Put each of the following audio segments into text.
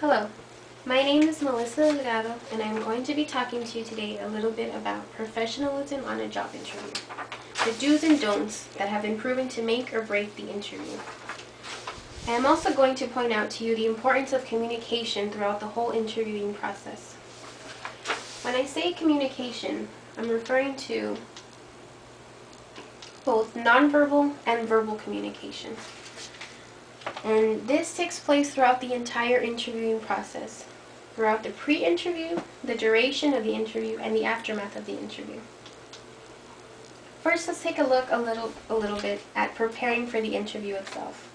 Hello, my name is Melissa Delgado, and I'm going to be talking to you today a little bit about professionalism on a job interview. The do's and don'ts that have been proven to make or break the interview. I am also going to point out to you the importance of communication throughout the whole interviewing process. When I say communication, I'm referring to both nonverbal and verbal communication. And this takes place throughout the entire interviewing process, throughout the pre-interview, the duration of the interview, and the aftermath of the interview. First, let's take a look a little bit at preparing for the interview itself.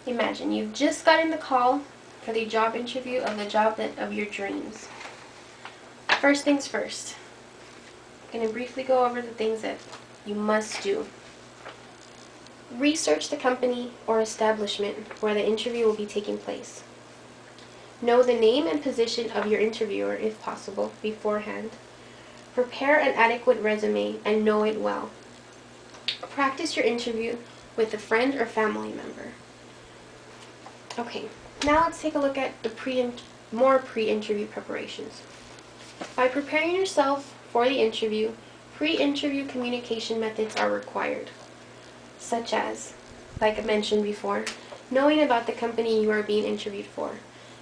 Imagine you've just gotten the call for the job interview of the job of your dreams. First things first, I'm going to briefly go over the things that you must do. Research the company or establishment where the interview will be taking place. Know the name and position of your interviewer, if possible, beforehand. Prepare an adequate resume and know it well. Practice your interview with a friend or family member. Okay, now let's take a look at the more pre-interview preparations. By preparing yourself for the interview, pre-interview communication methods are required, such as, like I mentioned before, knowing about the company you are being interviewed for.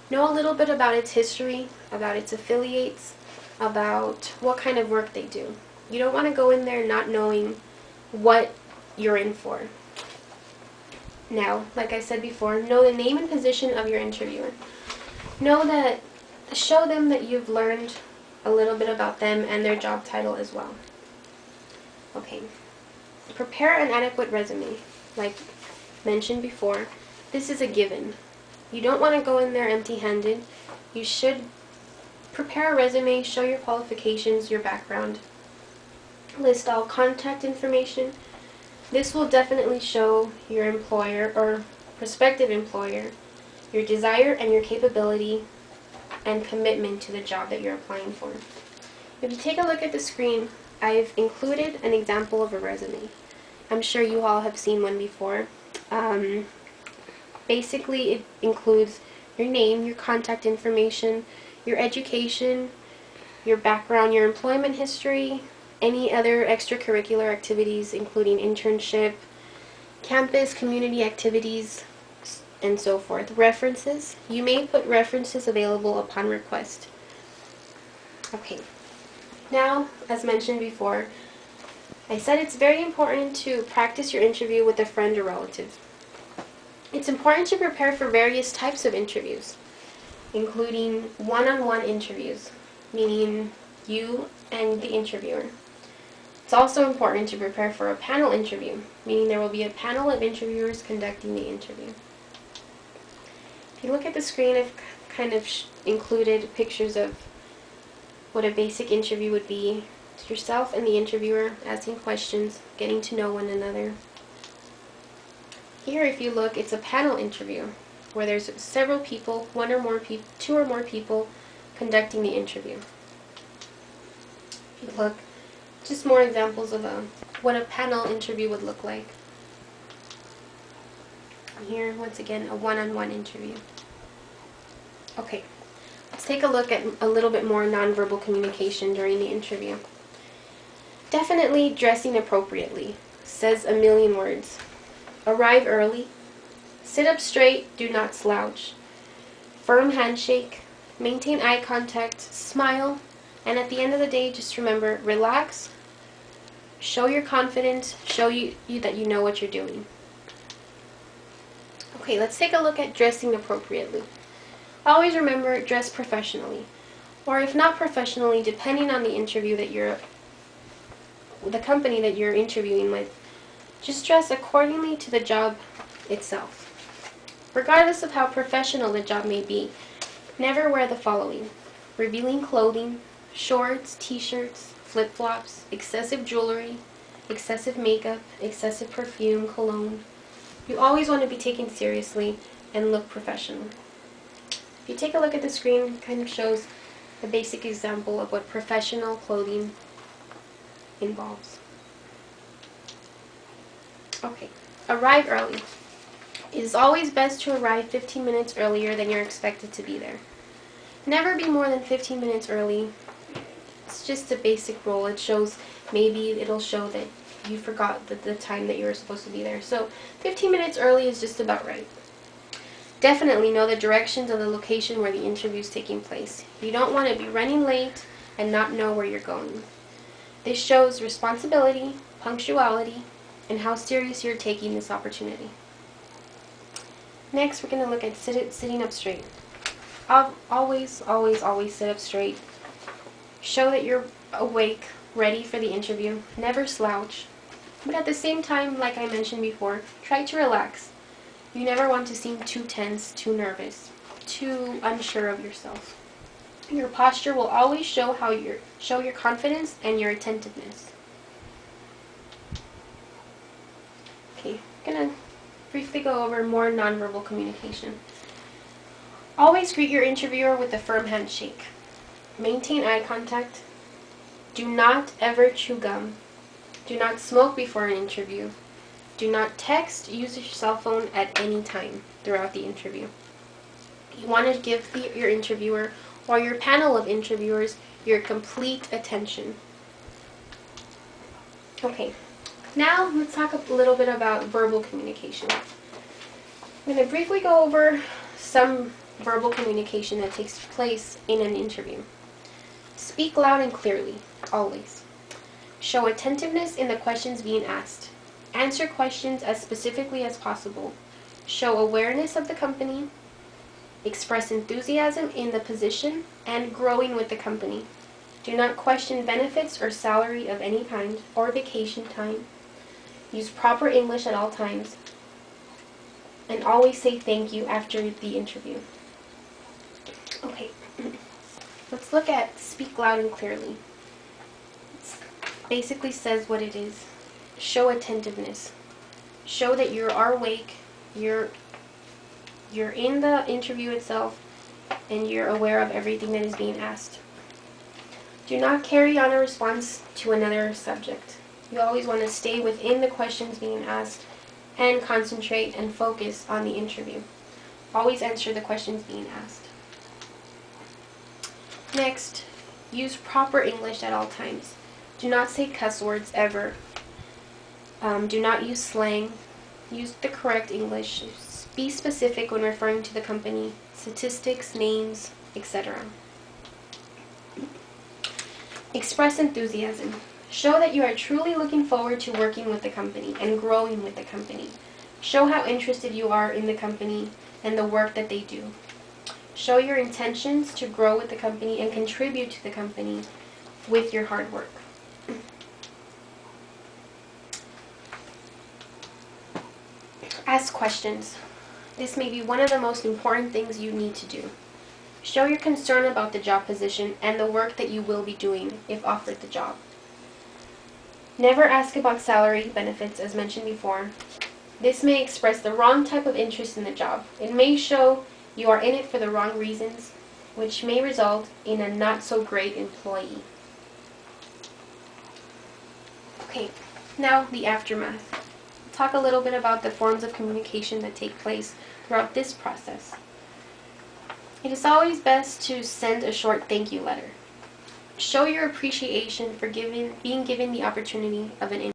Know a little bit about its history, about its affiliates, about what kind of work they do. You don't want to go in there not knowing what you're in for. Now, like I said before, know the name and position of your interviewer. Show them that you've learned a little bit about them and their job title as well. Okay. Prepare an adequate resume. Like mentioned before, this is a given. You don't want to go in there empty-handed. You should prepare a resume, show your qualifications, your background. List all contact information. This will definitely show your employer or prospective employer your desire and your capability and commitment to the job that you're applying for. If you take a look at the screen, I've included an example of a resume. I'm sure you all have seen one before. Basically, it includes your name, your contact information, your education, your background, your employment history, any other extracurricular activities, including internship, campus, community activities, and so forth. References. You may put references available upon request. Okay. Now, as mentioned before, I said it's very important to practice your interview with a friend or relative. It's important to prepare for various types of interviews, including one-on-one interviews, meaning you and the interviewer. It's also important to prepare for a panel interview, meaning there will be a panel of interviewers conducting the interview. If you look at the screen, I've kind of included pictures of what a basic interview would be. It's yourself and the interviewer asking questions, getting to know one another. Here, if you look, it's a panel interview where there's several people, two or more people conducting the interview. If you look, just more examples of what a panel interview would look like. Here, once again, a one-on-one interview. Okay, let's take a look at a little bit more nonverbal communication during the interview. Definitely dressing appropriately. Says a million words. Arrive early. Sit up straight, do not slouch. Firm handshake. Maintain eye contact. Smile. And at the end of the day, just remember, relax. Show your confidence. Show you that you know what you're doing. Okay, let's take a look at dressing appropriately. Always remember, dress professionally. Or if not professionally, depending on the interview that the company that you're interviewing with, just dress accordingly to the job itself. Regardless of how professional the job may be, never wear the following: revealing clothing, shorts, t-shirts, flip-flops, excessive jewelry, excessive makeup, excessive perfume, cologne. You always want to be taken seriously and look professional. If you take a look at the screen, it kind of shows a basic example of what professional clothing involves. Okay, arrive early. It is always best to arrive 15 minutes earlier than you're expected to be there. Never be more than 15 minutes early. It's just a basic rule. Maybe it'll show that you forgot the time that you were supposed to be there. So 15 minutes early is just about right. Definitely know the directions of the location where the interview is taking place. You don't want to be running late and not know where you're going. This shows responsibility, punctuality, and how serious you're taking this opportunity. Next, we're going to look at sitting up straight. Always, always, always sit up straight. Show that you're awake, ready for the interview. Never slouch. But at the same time, like I mentioned before, try to relax. You never want to seem too tense, too nervous, too unsure of yourself. Your posture will always show your confidence and your attentiveness. Okay, I'm going to briefly go over more nonverbal communication. Always greet your interviewer with a firm handshake. Maintain eye contact. Do not ever chew gum. Do not smoke before an interview. Do not text, use your cell phone at any time throughout the interview. You want to give your interviewer or your panel of interviewers your complete attention. Okay, now let's talk a little bit about verbal communication. I'm going to briefly go over some verbal communication that takes place in an interview. Speak loud and clearly, always. Show attentiveness in the questions being asked. Answer questions as specifically as possible. Show awareness of the company. Express enthusiasm in the position and growing with the company. Do not question benefits or salary of any kind or vacation time. Use proper English at all times. And always say thank you after the interview. Okay, let's look at speak loud and clearly. It basically says what it is. Show attentiveness. Show that you are awake, you're in the interview itself, and you're aware of everything that is being asked. Do not carry on a response to another subject. You always want to stay within the questions being asked and concentrate and focus on the interview. Always answer the questions being asked. Next, use proper English at all times. Do not say cuss words ever. Do not use slang. Use the correct English. Be specific when referring to the company, statistics, names, etc. Express enthusiasm. Show that you are truly looking forward to working with the company and growing with the company. Show how interested you are in the company and the work that they do. Show your intentions to grow with the company and contribute to the company with your hard work. Ask questions. This may be one of the most important things you need to do. Show your concern about the job position and the work that you will be doing if offered the job. Never ask about salary benefits as mentioned before. This may express the wrong type of interest in the job. It may show you are in it for the wrong reasons, which may result in a not so great employee. Okay, now the aftermath. Talk a little bit about the forms of communication that take place throughout this process. It is always best to send a short thank you letter. Show your appreciation for being given the opportunity of an interview.